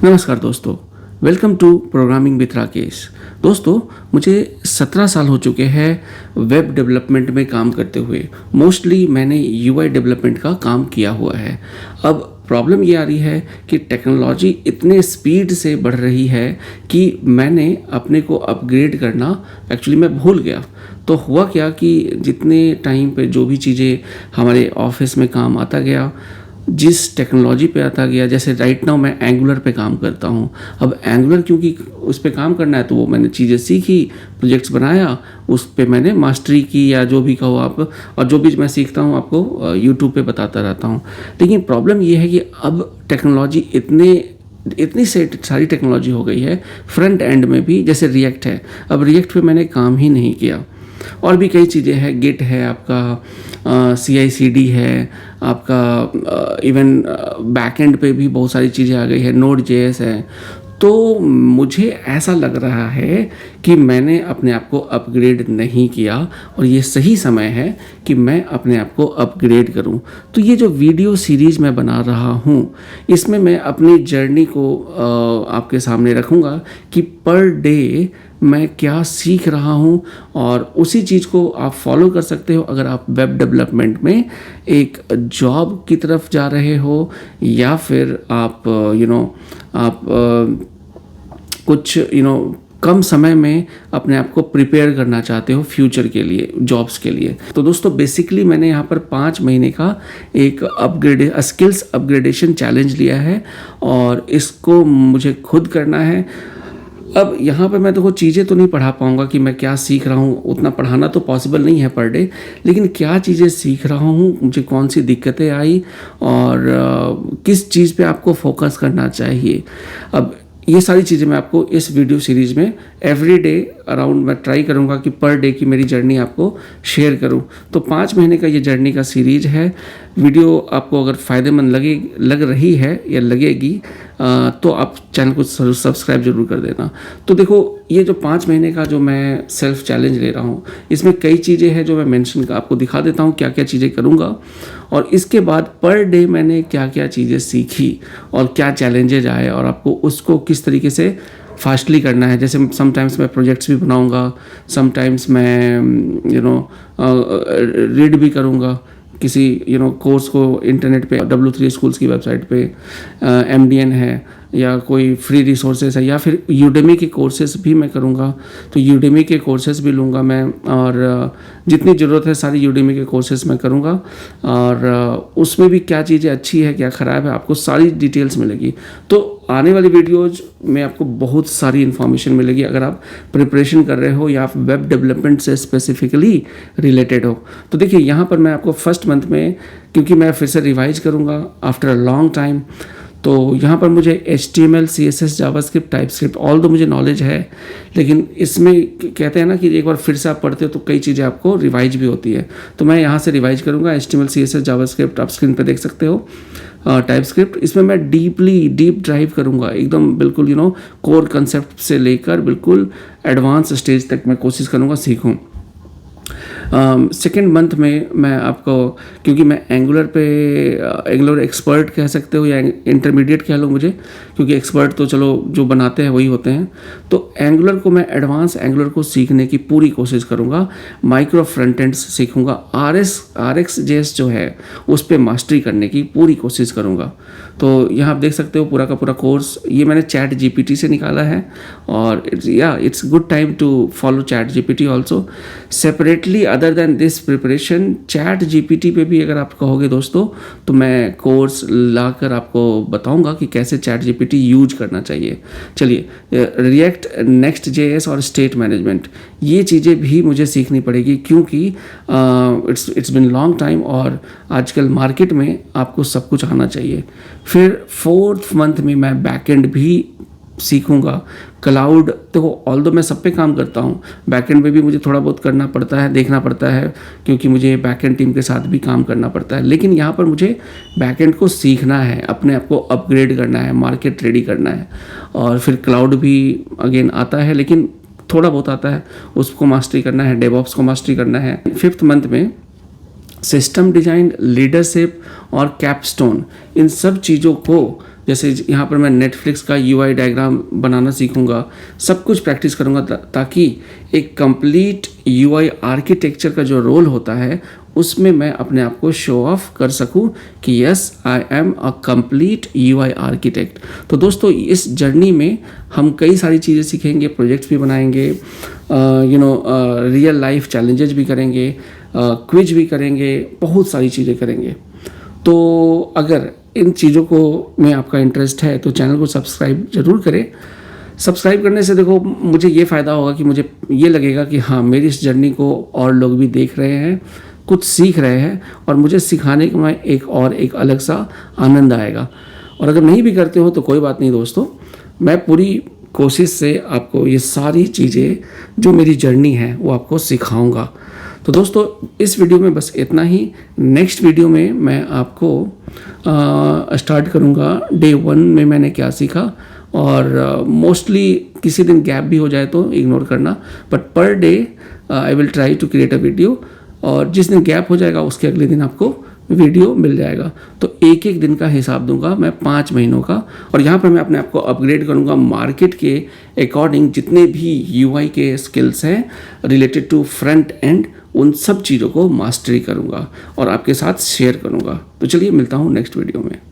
नमस्कार दोस्तों, welcome to programming with Rakesh. दोस्तों, मुझे 17 साल हो चुके हैं वेब डेवलपमेंट में काम करते हुए। मोस्टली मैंने यूआई डेवलपमेंट का काम किया हुआ है। अब प्रॉब्लम ये आ रही है कि टेक्नोलॉजी इतने स्पीड से बढ़ रही है कि मैंने अपने को अपग्रेड करना एक्चुअली मैं भूल गया। तो हुआ क्या कि जितने टाइम पे जो भी चीज़ें हमारे ऑफिस में काम आता गया, जिस टेक्नोलॉजी पे आता गया, जैसे राइट नाउ मैं एंगुलर पे काम करता हूँ। अब एंगुलर क्योंकि उस पे काम करना है तो वो मैंने चीज़ें सीखी, प्रोजेक्ट्स बनाया, उस पे मैंने मास्टरी की या जो भी कहो आप। और जो भी मैं सीखता हूँ आपको यूट्यूब पे बताता रहता हूँ। लेकिन प्रॉब्लम ये है कि अब टेक्नोलॉजी इतनी सारी टेक्नोलॉजी हो गई है फ्रंट एंड में भी। जैसे रिएक्ट है, अब रिएक्ट पे मैंने काम ही नहीं किया। और भी कई चीज़ें हैं, गिट है आपका, CI/CD है आपका, इवन बैकएंड पे भी बहुत सारी चीज़ें आ गई है, Node.js है। तो मुझे ऐसा लग रहा है कि मैंने अपने आप को अपग्रेड नहीं किया और ये सही समय है कि मैं अपने आप को अपग्रेड करूं। तो ये जो वीडियो सीरीज़ मैं बना रहा हूं, इसमें मैं अपनी जर्नी को आपके सामने रखूंगा कि पर डे मैं क्या सीख रहा हूं, और उसी चीज़ को आप फॉलो कर सकते हो अगर आप वेब डेवलपमेंट में एक जॉब की तरफ जा रहे हो, या फिर आप कुछ कम समय में अपने आप को प्रिपेयर करना चाहते हो फ्यूचर के लिए, जॉब्स के लिए। तो दोस्तों, बेसिकली मैंने यहाँ पर 5 महीने का एक स्किल्स अपग्रेडेशन चैलेंज लिया है और इसको मुझे खुद करना है। अब यहाँ पे मैं देखो चीज़ें तो नहीं पढ़ा पाऊँगा कि मैं क्या सीख रहा हूँ, उतना पढ़ाना तो पॉसिबल नहीं है पर डे। लेकिन क्या चीज़ें सीख रहा हूँ, मुझे कौन सी दिक्कतें आई और किस चीज़ पे आपको फोकस करना चाहिए, अब ये सारी चीज़ें मैं आपको इस वीडियो सीरीज़ में एवरी डे अराउंड मैं ट्राई करूँगा कि पर डे की मेरी जर्नी आपको शेयर करूँ। तो 5 महीने का ये जर्नी का सीरीज है। वीडियो आपको अगर फ़ायदेमंद लग रही है या लगेगी तो आप चैनल को सब्सक्राइब जरूर कर देना। तो देखो, ये जो 5 महीने का जो मैं सेल्फ चैलेंज ले रहा हूँ, इसमें कई चीज़ें हैं जो मैं मेंशन आपको दिखा देता हूँ, क्या क्या चीज़ें करूँगा और इसके बाद पर डे मैंने क्या क्या चीज़ें सीखी और क्या चैलेंजेज आए और आपको उसको किस तरीके से फास्टली करना है। जैसे समटाइम्स मैं प्रोजेक्ट्स भी बनाऊँगा, समटाइम्स मैं रीड भी करूँगा किसी कोर्स को इंटरनेट पे, W3 स्कूल्स की वेबसाइट पे, MDN है या कोई फ्री रिसोर्सेज है, या फिर यूडेमी के कोर्सेज भी मैं करूँगा। तो यूडेमी के कोर्सेज भी लूँगा मैं, और जितनी ज़रूरत है सारी यूडेमी के कोर्सेज मैं करूँगा। और उसमें भी क्या चीज़ें अच्छी है क्या ख़राब है, आपको सारी डिटेल्स मिलेगी। तो आने वाली वीडियोज़ में आपको बहुत सारी इन्फॉर्मेशन मिलेगी अगर आप प्रिपरेशन कर रहे हो या आप वेब डेवलपमेंट से स्पेसिफिकली रिलेटेड हो। तो देखिए, यहाँ पर मैं आपको फर्स्ट मंथ में, क्योंकि मैं फिर से रिवाइज करूँगा आफ्टर अ लॉन्ग टाइम, तो यहाँ पर मुझे HTML, CSS, JavaScript, TypeScript all दो मुझे नॉलेज है। लेकिन इसमें कहते हैं ना कि एक बार फिर से आप पढ़ते हो तो कई चीज़ें आपको रिवाइज भी होती है। तो मैं यहाँ से रिवाइज करूँगा HTML, CSS, जावास्क्रिप्ट, आप स्क्रीन पे देख सकते हो, टाइपस्क्रिप्ट। इसमें मैं डीप ड्राइव करूँगा एकदम, बिल्कुल कोर कंसेप्ट से लेकर बिल्कुल एडवांस स्टेज तक मैं कोशिश करूँगा सीखूँ। सेकेंड मंथ में मैं आपको, क्योंकि मैं एंगुलर एक्सपर्ट कह सकते हो या इंटरमीडिएट कह लो मुझे, क्योंकि एक्सपर्ट तो चलो जो बनाते हैं वही होते हैं। तो एंगुलर को मैं एडवांस एंगुलर को सीखने की पूरी कोशिश करूँगा। माइक्रो फ्रंट एंड्स सीखूँगा। RxJS जो है उस पर मास्टरी करने की पूरी कोशिश करूँगा। तो यहाँ आप देख सकते हो पूरा का पूरा कोर्स ये मैंने ChatGPT से निकाला है, और it's good time to follow ChatGPT also separately. Other than this preparation, ChatGPT पे भी अगर आप कहोगे दोस्तों, तो मैं कोर्स लाकर आपको बताऊंगा कि कैसे ChatGPT यूज करना चाहिए। चलिए, रिएक्ट, Next.js और स्टेट मैनेजमेंट, ये चीज़ें भी मुझे सीखनी पड़ेगी, क्योंकि इट्स बिन लॉन्ग टाइम और आजकल मार्केट में आपको सब कुछ आना चाहिए। फिर 4th मंथ में मैं बैकएंड भी सीखूंगा। क्लाउड, देखो ऑल्दो मैं सब पे काम करता हूँ, बैकएंड पे भी मुझे थोड़ा बहुत करना पड़ता है, देखना पड़ता है, क्योंकि मुझे बैकएंड टीम के साथ भी काम करना पड़ता है। लेकिन यहाँ पर मुझे बैकएंड को सीखना है, अपने आप को अपग्रेड करना है, मार्केट रेडी करना है। और फिर क्लाउड भी अगेन आता है, लेकिन थोड़ा बहुत आता है, उसको मास्टरी करना है, डेवऑप्स को मास्टरी करना है। 5th मंथ में सिस्टम डिज़ाइन, लीडरशिप और कैपस्टोन, इन सब चीज़ों को जैसे यहाँ पर मैं नेटफ्लिक्स का यूआई डायग्राम बनाना सीखूँगा, सब कुछ प्रैक्टिस करूँगा ताकि एक कंप्लीट यूआई आर्किटेक्चर का जो रोल होता है उसमें मैं अपने आप को शो ऑफ कर सकूं कि yes I am a complete UI architect. तो दोस्तों इस जर्नी में हम कई सारी चीज़ें सीखेंगे, प्रोजेक्ट्स भी बनाएंगे, रियल लाइफ चैलेंजेस भी करेंगे, क्विज भी करेंगे, बहुत सारी चीज़ें करेंगे। तो अगर इन चीज़ों को में आपका इंटरेस्ट है तो चैनल को सब्सक्राइब ज़रूर करें। सब्सक्राइब करने से देखो मुझे ये फ़ायदा होगा कि मुझे ये लगेगा कि हाँ मेरी इस जर्नी को और लोग भी देख रहे हैं, कुछ सीख रहे हैं और मुझे सिखाने का मैं एक अलग सा आनंद आएगा। और अगर नहीं भी करते हो तो कोई बात नहीं दोस्तों, मैं पूरी कोशिश से आपको ये सारी चीज़ें जो मेरी जर्नी है वो आपको सिखाऊंगा। तो दोस्तों इस वीडियो में बस इतना ही। नेक्स्ट वीडियो में मैं आपको स्टार्ट करूंगा डे 1 में मैंने क्या सीखा, और मोस्टली किसी दिन गैप भी हो जाए तो इग्नोर करना, but per day I will try to create a video, और जिस दिन गैप हो जाएगा उसके अगले दिन आपको वीडियो मिल जाएगा। तो एक एक दिन का हिसाब दूंगा मैं 5 महीनों का, और यहाँ पर मैं अपने आप को अपग्रेड करूँगा मार्केट के अकॉर्डिंग। जितने भी यूआई के स्किल्स हैं रिलेटेड टू फ्रंट एंड, उन सब चीज़ों को मास्टरी करूँगा और आपके साथ शेयर करूँगा। तो चलिए मिलता हूँ नेक्स्ट वीडियो में।